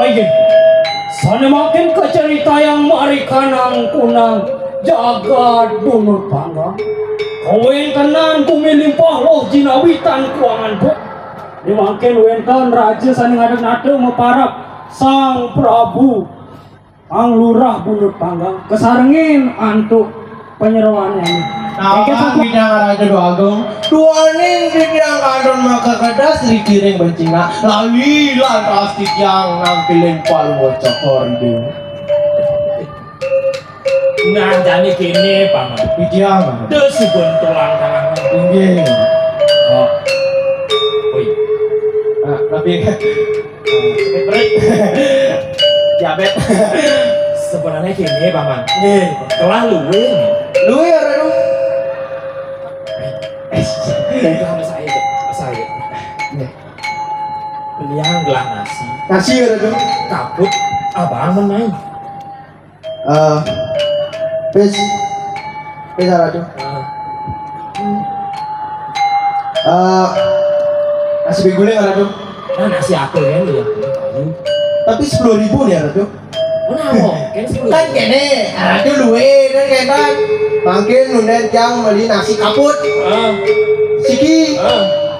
Ayo, sana makin ke cerita yang mari kanang kunang jagat bunut panggang. Kawin tenan kumilimpah loh jinawitan kuangan bu. Dimakin wenkan raja sana ngadeg-ngadeg meparap sang Prabu ang lurah bunut panggang kesarengin antuk penyeruannya ini. Nah, bidang raja Agung, duaning bidang kadon maka kadas dikiring bencina, lali lantas yang nampilin palu bocah kordu. Nah, jadi kini paman. Bidang, Desubun tulang tangan tinggi. Oh, woi, Tapi diabet. sebenarnya kini paman. Nih, Telah luwe. lu ya Radu. Itu harus saya. Nih, Beliang gelah nasi. nasi ya Radu. Kaput, abang menang. Pes Radu. Nasi biguling ya Radu. Nah, nasi aku ya lu ya. Tapi 10.000 nih ya Radu. Kenapa? Kan 10. Kan kene, Radu luwe kan kene. Mungkin nunden yang beli nasi kaput. Siki,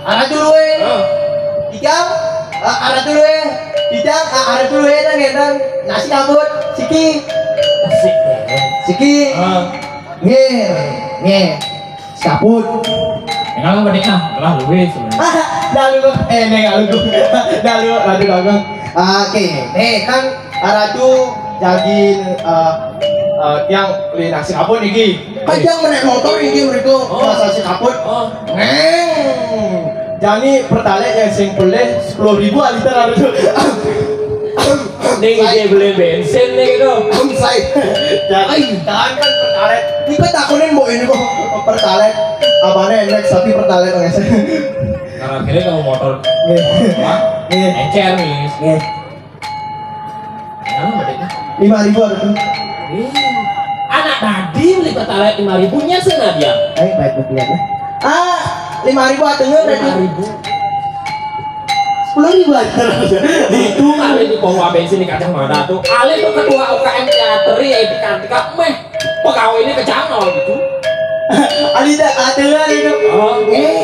Radu luwe. Ijang, Radu luwe. Ijang, Radu luwe kan kene. Nasi kaput. Siki, Asik ya. Siki. Nge. Kaput. Enggak lah menikah, telah luwe sebenarnya. Dalu, Radu dagang. Oke, kan Radu jadi yang beli nasi kaput iki. Kan yang menaik motor iki mereka nasi kaput. Jadi pertalite yang sing boleh 10.000 liter Radu. Nih dia beli bensin nih gitu. Jadi kan pertalite. Ini takunin mbok ini kok pertalite. Apane next tapi pertalite ngesek. Nah, akhirnya kamu motor. Wah, encer nih. Enggak menikah. 5.000 ada tuh. Anak tadi beli pertalite 5.000-nya sana dia. Baik lihat ya. 5.000 atengnya berarti 10.000 aja. Itu kali di pompa bensin di Kacang Mada tuh. Ali tuh ketua UKM teateri ya di Kartika. Pegawai ini kecangol gitu. Alita atengnya itu.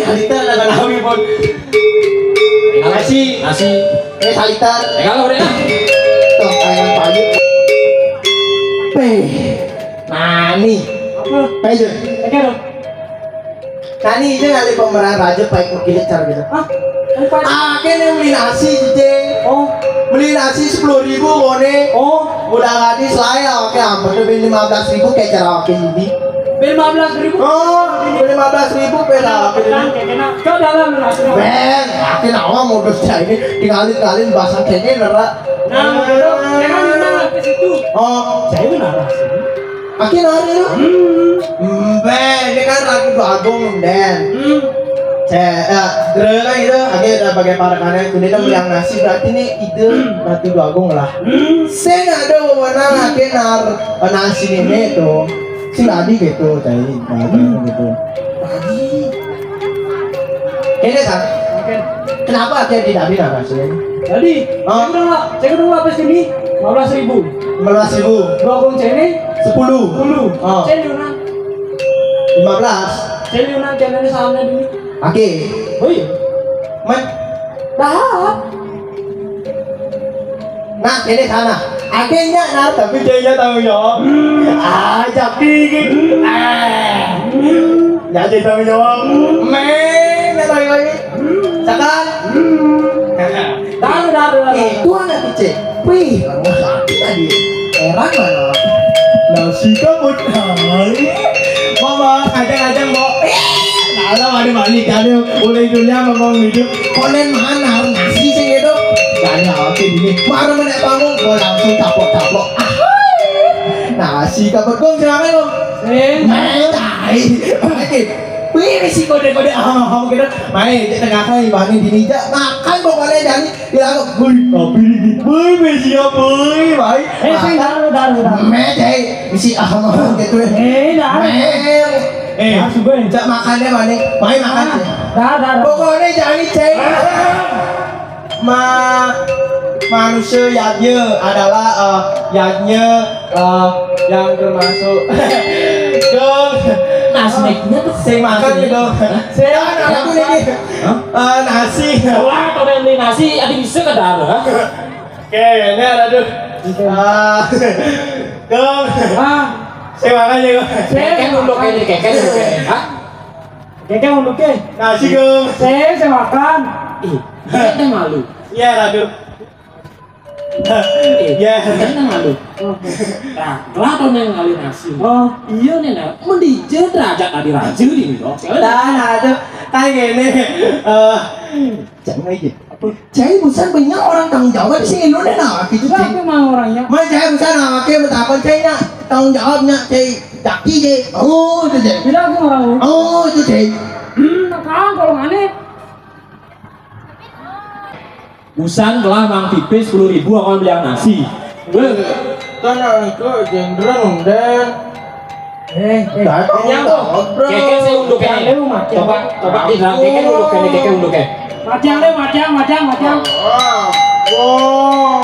Alita dengan kami pun. Nasi. Alita. Kalau udah. Tuh kayak pagi. Nani. Apa? Pejo. Nani itu kali pemeran raja baik berkilit cara gitu. Akhirnya beli nasi jije. Beli nasi 10.000 kone. Udah gadis lah ya. Oke, hampir beli 15.000 kayak cara oke ini. Beli 15.000. Beli 15.000 beda. Kau dalam nasi. Ben, akhir awal modus ini tinggalin bahasa kayaknya nera. Nah, jangan ke situ. Saya benar sih. Akhir hari itu. Ben, ini kan lagi Agung den. Saya gitu, akhirnya bagai para kanan kemudian bilang nasi berarti ini ide berarti Agung lah. Saya nggak ada wewenang akhirnya nasi ini tuh. Si tadi gitu, tadi gitu. Kayaknya kan? Kenapa akhirnya tidak bilang nasi? Jadi, saya kedua apa sini? 15.000. 15.000. Dua Agung cene 10. Cene Yunan. 15. Cene Yunan cene sama dulu. Oke. Oh iya. Dah. Nah, ini sana. Akhirnya nah, tapi dia tahu ya. Jadi gitu. Jadi tahu jawab. Lagi. Sekarang. Dah. Itu anak kecil. Wih, kamu sakit tadi. Erang mana? Nasi kabut. Mama, kadang-kadang mau. Kalau ada balik ada oleh dunia ngomong hidup. Konen mana nasi sih gitu. Gak oke ini. Mana menek panggung, gue langsung taplok. Nasi kabut gue siapa lo? Oke. Wih, si kode-kode gitu. Main di tengah kali bani dinija makan pokoknya jadi bilang wih, mesi apa baik. Mete, misi gitu. Jak makannya maning, main makan. Pokoknya jangan cek. manusia yatnya adalah yang termasuk Nasniknya tuh sing makan gitu. Saya aku nih nasi. wah kalau yang beli nasi ada bisa ke darah. Kayaknya aduh. Kong. Saya makan ya kong. Keke nunduk ini, keke nunduk ini. Hah? Keke untuk ke. Nasi kong. Saya makan. Ih, keke malu. Iya aduh. Iya, keke malu. Nah, kelapa yang ngalih nasi. Oh, Iya nih, nah, mendije derajat dari raja di dong. Nah, aduh. Kayak gini. Jangan aja. Saya bukan banyak orang tanggung jawab di sini Indonesia nah gitu sih. berapa mau orangnya? Mas saya bukan nak ke betapa saya nak tanggung jawabnya saya jaki je. Oh itu je. Berapa orang? Oh itu je. Nah, kalau aneh. Busan telah Mang Pipis 10.000 akan beli nasi. Kan itu jenderal dan Yang tuh, keke saya unduk ini. Coba tidak, keke unduk ini, keke unduk ini. Macam.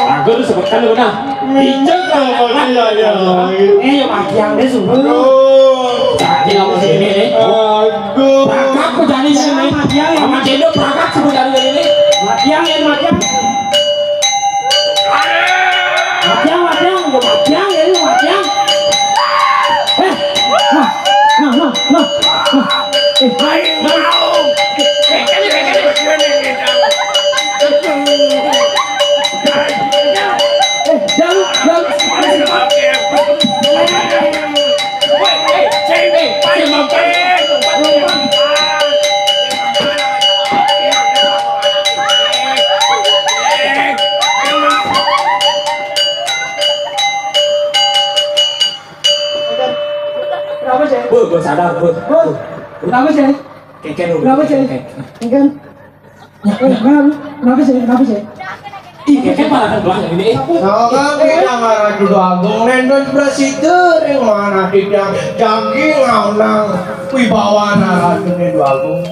Aku tuh sebutkan dulu nah. Hijau kan? Ya macam deh suruh. Jadi kamu sini nih. Prakak ku jadi sini. Sama Cendo prakak sebut dari ini. Macam. Kenapa sih? Gue sadar, Kenapa sih? Keke dulu. Kenapa sih? Kan? Kenapa sih? Ih, keke parah kan belakang ini. Nah, kita ngarah juga agung nendon presiden yang mana tidak jagi ngaunang wibawa narah nendon agung.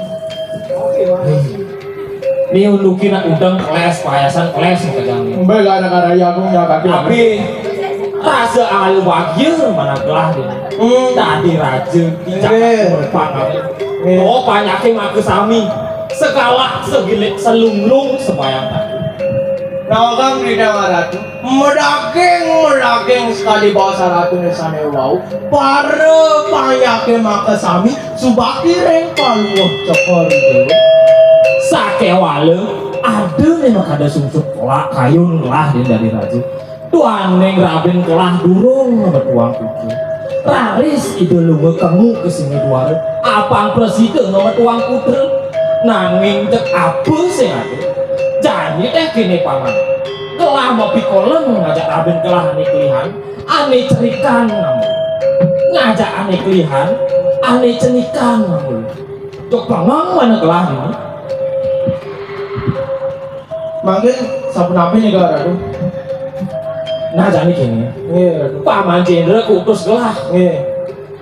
Nih undukin udang keles, payasan keles yang kejangnya. Bela negara agung ya kaki. Tapi rasa al wagir mana gelah dia. Tadi raja dicakap berpang. Oh banyaknya mak sami. Segala segilik selunglung sebayang. Nah kan tidak ngarah medaging sekali bahasa ratu nesane wau. Para banyaknya mak sami subaki reng paluh cokor itu. Sakewale ada nih mak ada sumsuk kolak kayun lah dia dari raja. Tuan neng rabin kelah durung bertuang kuku. Raris ide lunga kamu kesini duare. Apang presiden nomor tuang putra. Nanging cek apa sih ada? Jadi kini paman. Kelah mau pikolen ngajak rabin kelah ane kelihan. Ane cerikan kamu. Ngajak ane kelihan. Ane cenikan kamu. Cok paman mana kelah ini? Mungkin sapu napi nih gara tuh. Nah jadi gini. Paman Jenderal kutus gelah.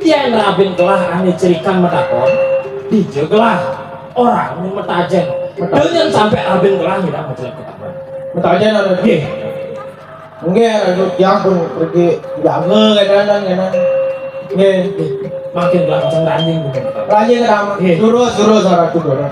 Yang rabin gelah ane cerikan metakon. Dijegelah orang ini metajen. Dengan sampai rabin gelah tidak mencelik ketahuan. Metajen ada. Mungkin ada yang pun pergi jaga kadang-kadang. Makin gelah macam ranjing bukan ketahuan. Ranjing ramah. Suruh sarah tuh suruh.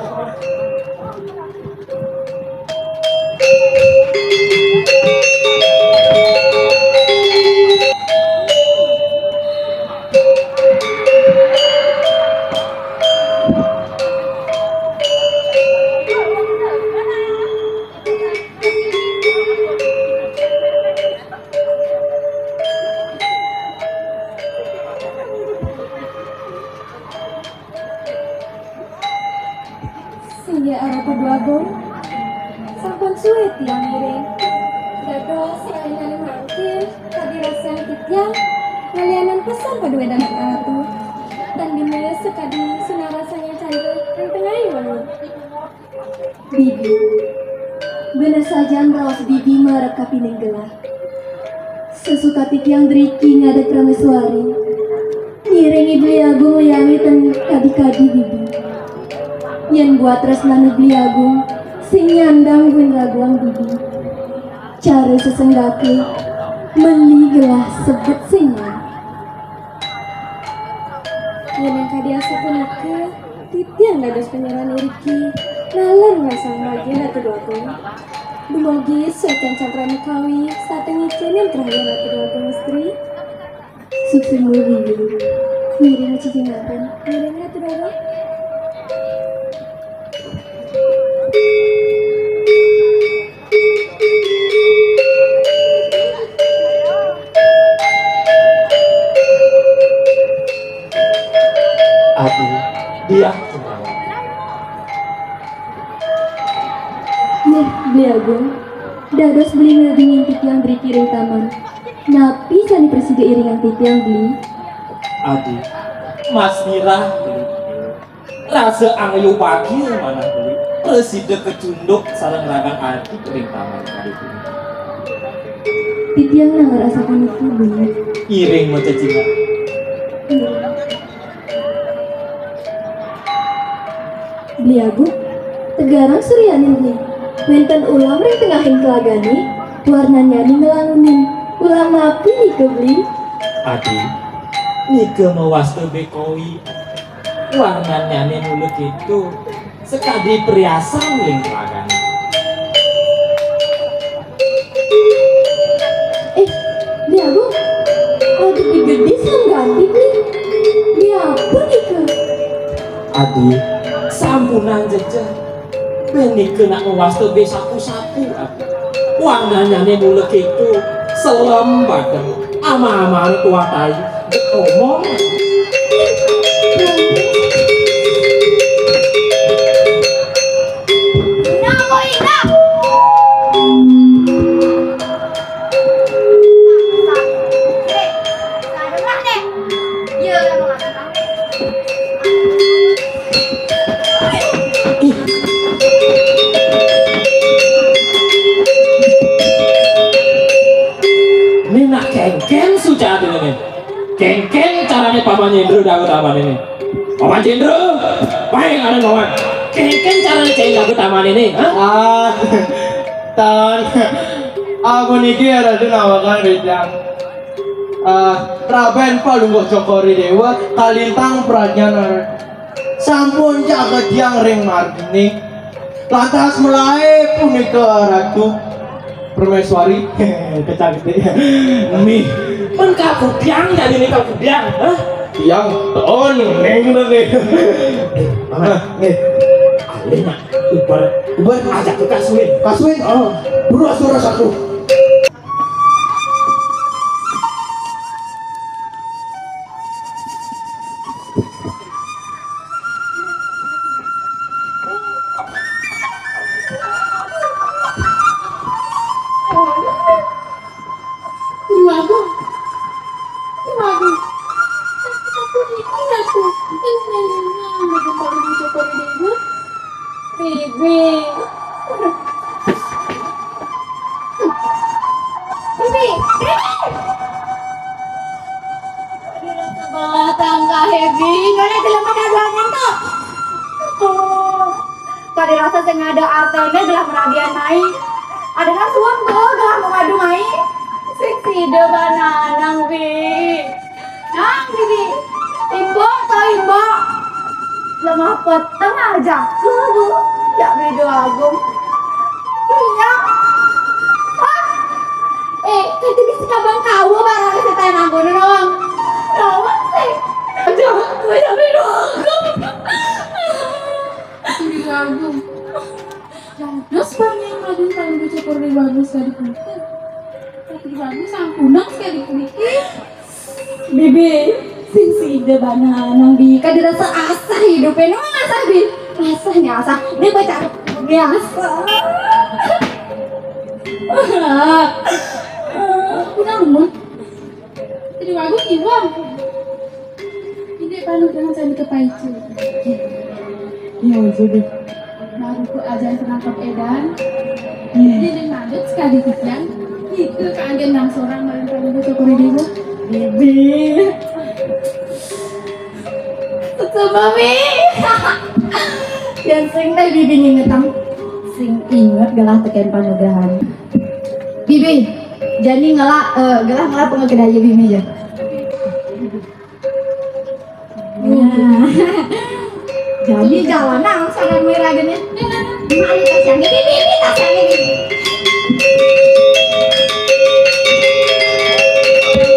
Sehingga arah kedua gong sampun sulit yang miring dados kainan mangkir tadi rasa kitnya ngalianan pesan kedua dan aratu dan dimana sekadi sunnah rasanya cantik yang tengah walu bibi benar saja raos bibi merekapi nenggelah sesuka yang driki ngada prameswari ngiringi beli agung yami ten kadi-kadi bibi yang buat tresnanu beli agung sing nyandang gue raguang bibi. Cara sesenggake meli gelah sebut singa. Yang kadiasa punake titian dados penyeran Riki nalan ngasang bagian atau dua pun. Dumogi secan campuran kawi saat ngicen yang terakhir atau dua pun istri. Sukses muli miring cici ngapain miring atau dua. Aduh, dia kenapa? Nih, beli agung. Dados beli ngedingin yang beri kiring taman. Napi sani persida iringan yang beli. Aduh, Mas Mira beli. Rasa angyu pagi mana beli. Presida kecunduk sareng ragang arti kering taman kali ini. Titiang nang ngerasakan itu beli. Iring mau cacing. Beli agung. Tegarang suryanin beli. Menten ulam ring tengahin kelagani. Warnanya nih ngelangunin. Ulang napi nih ke beli. Adi, nika mewastu bekowi. Warnanya nih mulut itu sekali perhiasan lingkaran. Beli agung. Ada digedis yang ganti beli. Beli apa nih ke? Adi, sampunan jejak. Beni kena mewastu be sapu-sapu. Warnanya nih mulut itu selem badan. Ama-amaan tua tayi. Omong. Kengken suca ini, kengken caranya Paman Jendro dapat taman ini. Paman Jendro, baik ada kawan. Kengken caranya ceng dapat taman ini. Tan, aku niki ada nawakan bejang. Raben palungguh cokori dewa kalintang prajana. Sampun jaga tiang ring margini. Lantas mulai punika ratu. Permaiswari, kecantik. Mi, men kaku tiang jadi nih kaku tiang, hah? Tiang, ton, neng nanti. Paman, nih, alena, ubar, ajak ke Kaswin. Kaswin, buru suara satu. Rasa sing ada artene gelah merabian mai. Adalah suam tuh gelah mengadu mai. Sing sida bananang bi. Nang bibi. Imbo to imbo. Lemah peteng aja ke bu. Ya bedo agung. Iya. Kata bisa kabang kawo barang kita yang anggun doang. Kawan sih. Jangan gue ya bedo agung. Bedo agung. Terus yang ngadu tanggung cokor di bagus sekali kulikin. Di bagus ampunan sekali kulikin. Bibi, sing sida bananang bi. Kan dirasa asah hidupnya, no asah bi. Asahnya asah. Dia baca biasa. Pulang rumah. Jadi bagus ibu. Ini palu dengan saya kepaicu. Ya jadi. Baru ku ajan penangkap edan. Dia dengan ngadut sekali tikian. Itu keadaan nang seorang malam tanggung cokor di bawah. Bibi. Tutu mami. Yang sering teh bibi ngingetam. sing inget gelah teken panugrahan. Bibi, jadi gelah pengekedaya Bibi aja. Nah, jadi jalanan sarang merah gini. Mari tas yang ini, tas yang ini.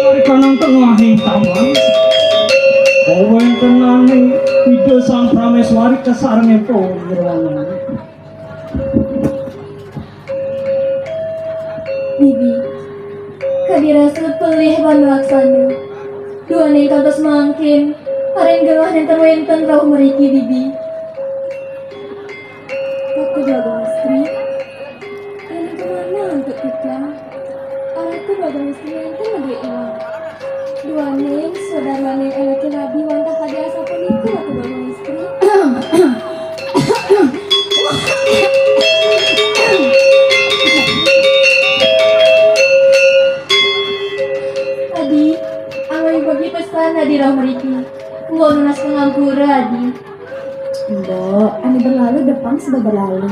Mari kanang tengahing taman. Kowe tenane ide sang prameswari kesareng itu nirwana. Bibi, kadirasa pelih ban laksana. Dua nih kantos mangkin, haren gerah dan terwenten rauh meriki Bibi. Aku jaga istri. Ini kemana untuk kita? Aku jaga istri yang lagi elang. Dua nih saudara nih elaki nabi wantah kadiasa penikah aku jaga istri. Adi, awal bagi pesan Adi Rahmariki. Gua lunas pengangguran Adi. Mbok, anu berlalu depan sudah berlalu.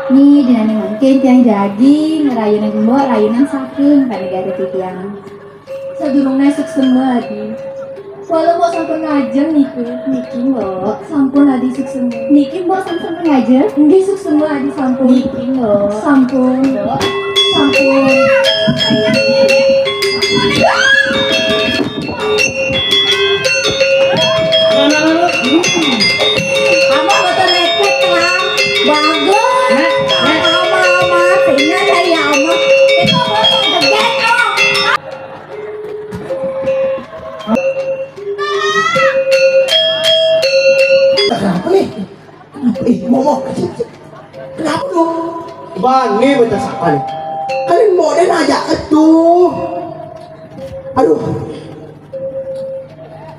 Nih, dinani mungkin tiang jadi ngerayunan mbok rayunan saking pada negara tiang. Sadurung nesek semua Adi. Walau mbok sampun ngajar niku. Niki mbok, Sampun Adi suk semua. niki mbok sampai ngajar. Nggih suk semua Adi sampun. Niki mbok. Sampun. Sampun. Kamu betul lecet lah. Bagus. Ama tinggal saya ama. Itu betul gede dong. Kenapa nih? Momo. Kenapa dong? Bani betul siapa nih? Kalian mau dan aja itu.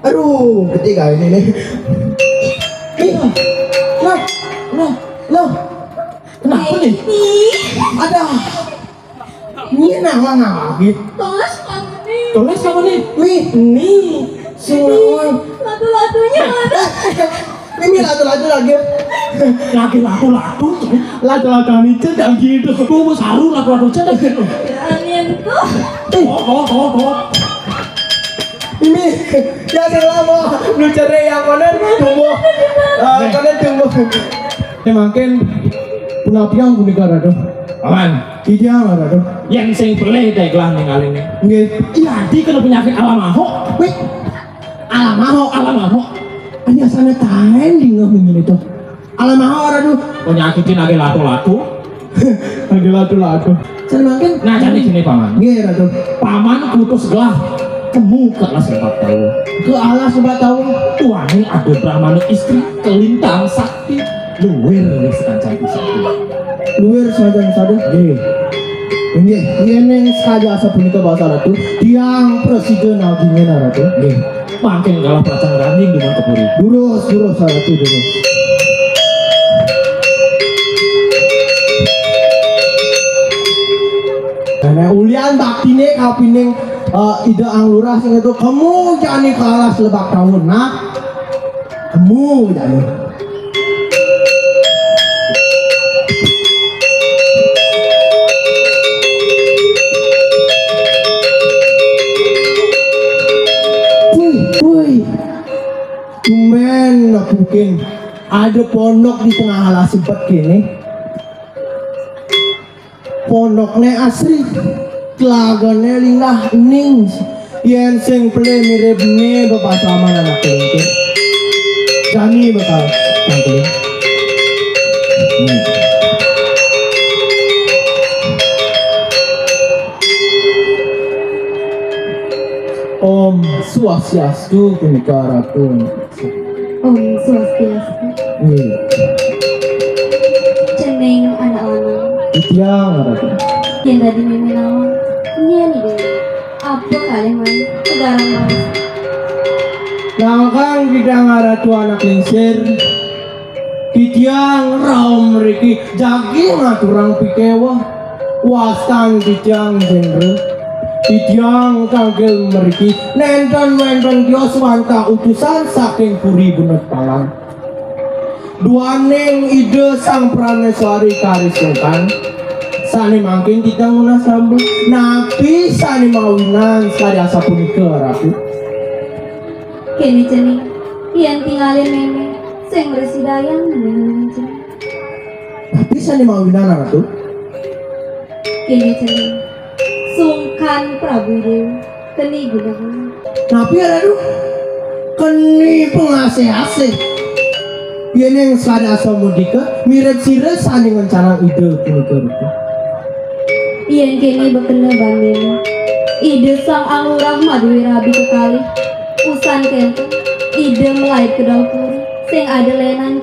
Aduh, ketiga ini nih. Loh. Kenapa nih? Ada. Ini nama lagi. Tos kamu nih. Tulis kamu nih. Nih. Semua. Lagu-lagunya mana? Ini lagu-lagu lagi. Lagi laku-laku. Lagu-lagu ini cedak gitu. Gue mau saru laku-laku cedak gitu. Angin tuh. Oh. Ini ya selama lu cari yang konen tumbuh. Konen tumbuh. Makin punapiang punika rado. Aman. Iya rado. Yang sing peleh deh kelah ninggalin nih. Nggih. Iya, di kena penyakit alamahok. Wih. Alamahok. Alamahok. Hanya sana tahan di ngomongin itu. Alamahok rado. Penyakitin lagi laku-laku. Lagi lagu-lagu. Saya makin. Nah, jadi gini paman. Nggih rado. Paman kutus gelah temu ke alas 4 tahun. Ke alas 4 tahun. Tuane ada brahmana istri kelintang sakti luwer wis kancang sakti. Luar sadang-sadang. Nggih. Ini saja asa punika bahasa ratu. Tiang presiden aginya ratu. Nggih. Makin kalah pacang ranjing dengan kepuri. Durus ratu durus. Karena ulian baktine kapining ide ang lurah sing itu kamu jangan kalah selebak tahun nak. Kamu jangan. Woi. Tumben nak mungkin ada pondok di tengah alas sempet kini. Pondoknya asri, kelagane linggah ning, yen sing play mirip ne bapak sama anak kelingking. Jani bakal tangkling. Om Swastiastu punika ratu. Om Swastiastu. Ceneng anak lanang. Tiang ratu. Yang tadi mimi nama. Ini nih deh. Apa kalian main? Sekarang mas. Langkang kita ngaratu anak lingsir. Kitiang raum riki jagi ngaturang pikewa. Wastan kitiang genre. Kitiang kagel meriki nenten kios wanta utusan saking puri bener palang. duaneng ide sang prameswari karisukan sani mangkin tidak nguna sambut nabi sani mawinan sekali asa punika ratu Kini ceni, yang tinggalin meme, sing bersidayang dengan ceni. nabi sani mawinan ratu Kini ceni, sungkan Prabu Dewa, keni guna-guna. nabi ratu keni pengasih-asih yang sekali asa mudika mirip sire sani ngencanang ide punika ratu Yang kini bekena banding, ide sang alurah Madwi Rabi kekali, usan kento, ide melait ke dapur, sing ada lenan,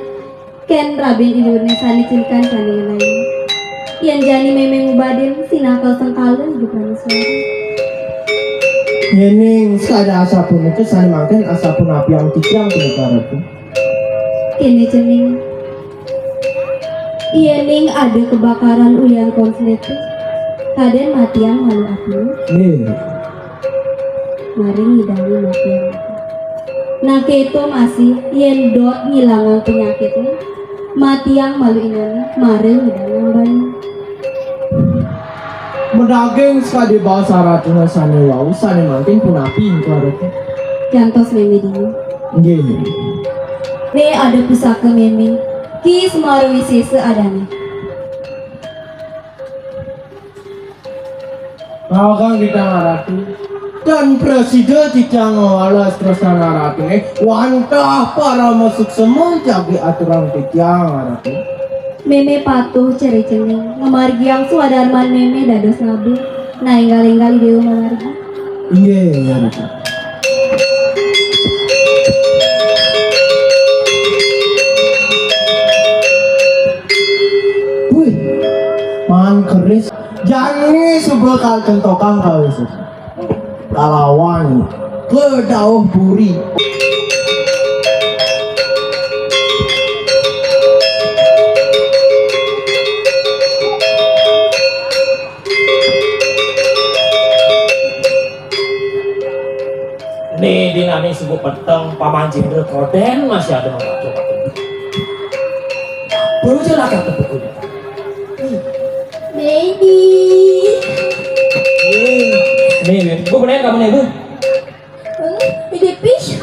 ken Rabin Indonesia dicilkan kandungan lain. Yang jani memeng ubadin, sinakal sengkalen di prameswari. Yening sekada asapun itu sani mangken asapun api yang tiang punika ratu Kini cening, Yening ada kebakaran uyan konsletus, kaden matiang malu api, mari ngidangi matiang api. Nah keto masih yen dot ngilangan penyakitnya, matiang malu inani, mari ngidangi bani. medaging sekadi bahasa ratuna sani wau sani mangken pun api ingkang ratu Jantos meme dini. nggih Ne ada pusaka meme, ki semaru wisese adane. Kang kita ngarati dan presiden tidak ngawalas terus ngarati wantah para masuk semua jagi aturan tiang ngarati Meme patuh ceri cening, ngamargi yang suadarman meme dados nabi, nah inggal-inggal dewa ngamargi. iya ngarati wih man keris jangan sebelah kal centokan kal itu kalawan ke dauh buri Nih dinane subuh peteng pamanjing rekoden masih ada mengatur. Baru jelas kata bukunya. Baby, Nih, gue bener kamu nih bu. ide fish,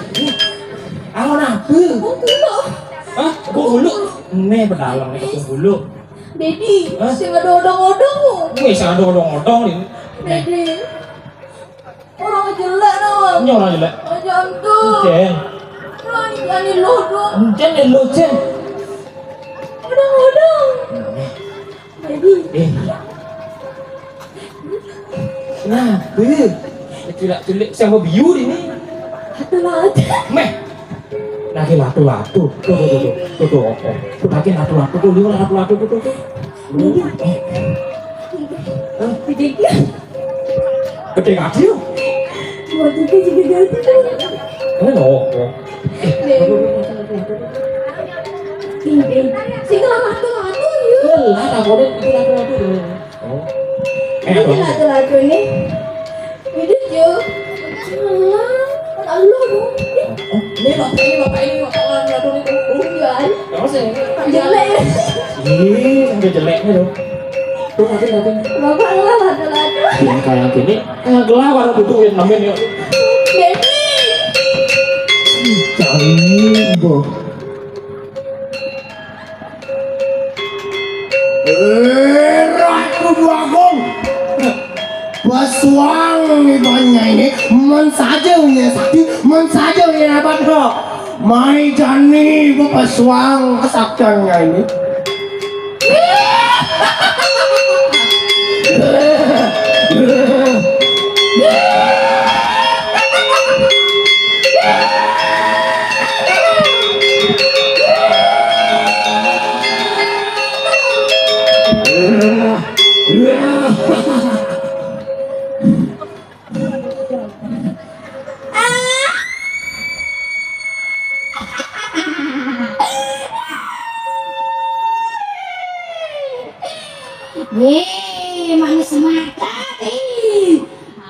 Aku nabu. Hah? Gue bulu. Nih berdalam nih ketemu bulu. Daddy, Hah? sing ada odong-odong. Gue bisa odong-odong nih. Daddy, orang jelek dong, Ini orang jelek. jantung, Jen, orang jadi lodong, Jen lo Jen. odong-odong. Daddy, Nah, tidak sama biu ini. hati-hati. Meh. Lagi latu-latu. Tuh. Tuh lagi latu-latu tuh, lihat latu-latu tuh. Daddy, Gede kecil. buat itu juga ganti tuh. Ini loh. Sing latu-latu yuk. Lah, tak boleh itu latu-latu tuh. Oh. Ini latu-latu nih. Ini yuk. Allah dong. Ini bapak latu-latu nih. Iya. Terus ya. Jelek ya. Udah jeleknya dong. Tuh nanti. Bapak lah latu-latu. Ini kayak gini, kayak gelap orang butuhin namanya. Baby. jangan boh Ratu Dwagong Baswang ibanya ini mensajengnya sakti mensajengnya hebat dok mai jani Baswang kesaktiannya ini Manis semata nih.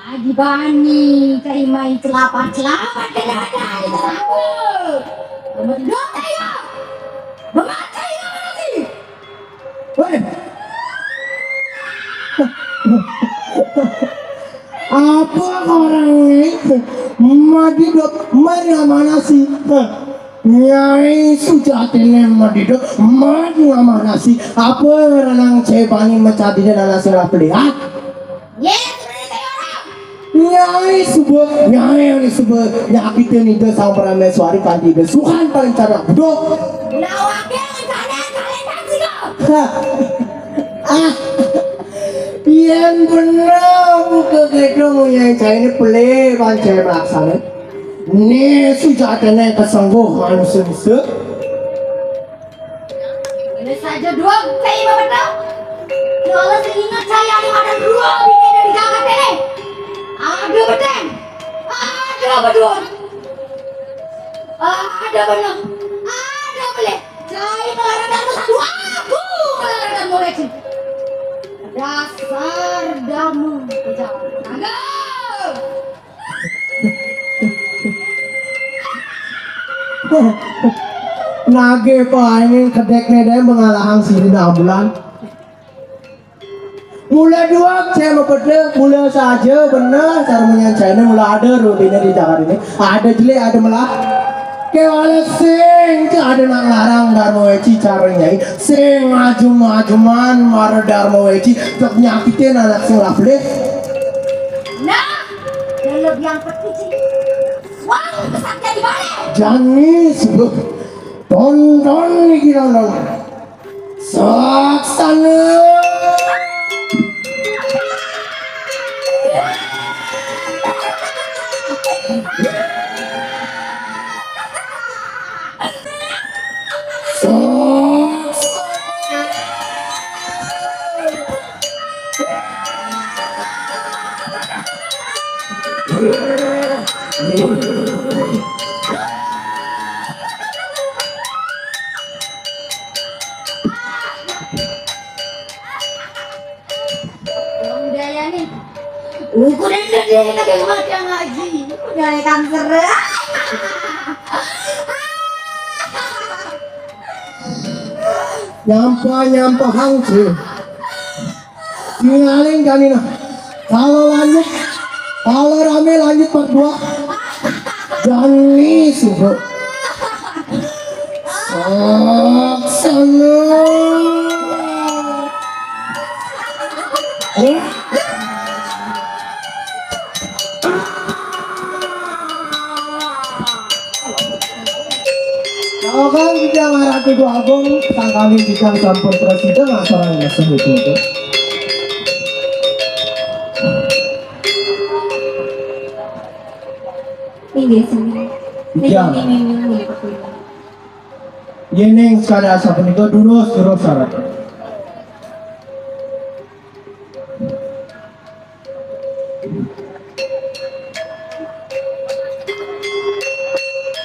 Agi bani kay may celapat dengan ada itu aku. Kamu tidak tayo. Memakai lagi. Weh. Apa orang ini? Madidot mana sih? Nyai sujatine madidot mana sih? Apa renang cebani mencadi dan nasi lapelihat? Yes, sebenarnya orang. Nyai ini sebuah nyakitin itu sang parameswari kanti besukan paling cara budok. Lawaknya kalian kasih kok. Yang benar buka gedung yang saya ini pelih pancai melaksana. Ini sujatine kesungguhan semese. Ini saja dua kayak apa betul? Kalau seingat saya ada dua bini dari kakak ini. Ada betul. Ada betul. Ada benar. Ada boleh. Saya melarang satu aku melarang boleh. Dasar damu pejabat naga. Nage paingin kedeknya dia mengalahang sini dah bulan. Mulai dua saya mau pedek, mulai saja benar cara menyancainya mulai ada rutinnya di Jakarta ini. Ada jelek, ada melah. Kewala sing ada nak larang Dharma Weci caranya sing ajum-ajuman marah Dharma Weci tak nyakitin anak sing laflet. Nah, yang lebih yang penting uang besarnya di mana? Jani sebut tonton lagi nonton saksana. Ukuran dia lagi kematian lagi. Udah kanker. Nyampah hangsi. Tinggalin kan ini. Kalau rame lanjut part 2. Jani subuh. Saksana. Orang bidang Ratu Agung tangkali bidang sampun presiden asaran mesem itu. Ini sini. Iya. Ini. Yeneng sekada asa punika durus syarat.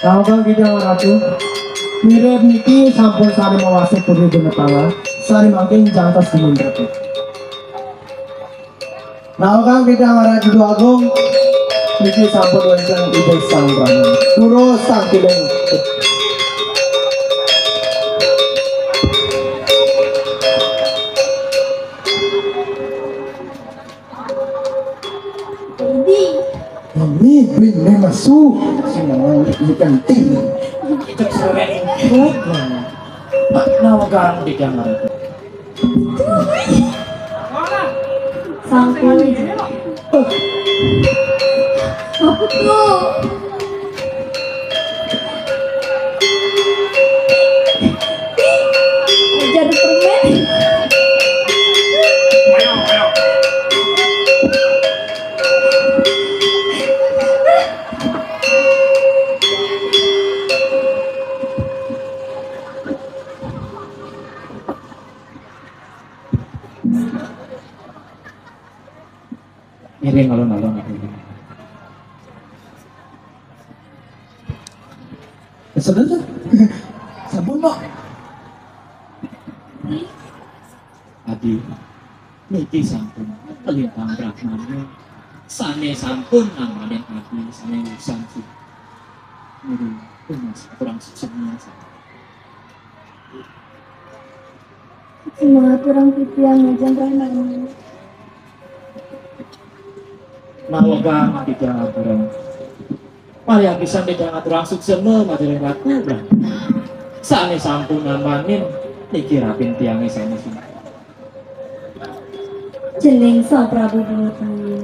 Orang bidang Ratu mirip niki sampun sari mawase puri benetala sari makin jangkas dimundratu. Orang bidang Ratu Agung niki sampun wenceng ide sang Brahma durus sang kileng. Ini bener masuk semua ini penting. Itu sering ikut Pak nawagang di kamar itu. Sampun. Apa tuh? Jadi permen. Miring alon-alon aku. Sebenarnya sabun mak. Adi, niki sampun pelintang Brahmana. Sane sampun namaden Adi, sane usan sih. Ini masih kurang sejengnya. Semua kurang titiang ngajang rahman. Nalogang tidak bareng. Mari apisan di jangan terang suksema materi ratu lah. Saat sampun namanin niki rapin tiangnya sama sini. Jeling Sang Prabu Dinatani.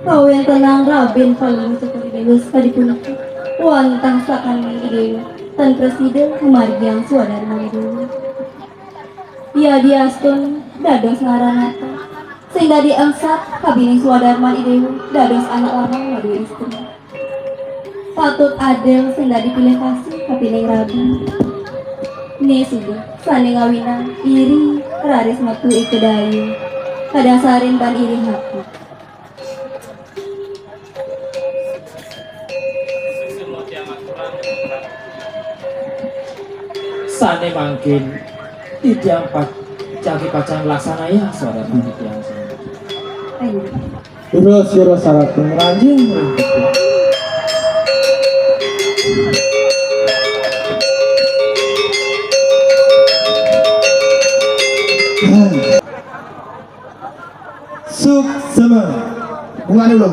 Kau yang tenang Rabin paling seperti Dewas Kadipunaka. Wantang sakani ide tan presiden kemargiang Swadharma Dewa. Dia diastun dados ngaranata. Sehingga diangsat kabining Swadharma Dewa dados anak lanang ngadu istri. Patut adil sehingga dipilih kasih kabining Rabi. Nih sudah sani ngawinang iri raris metu ikedayu. Kadasarin ban iri hati. Sane mungkin tidak empat jaki pacan laksana ya suara bunyi tiang sana. Ayo. Suruh syarat pengrajin. Suk sama bunga dulu.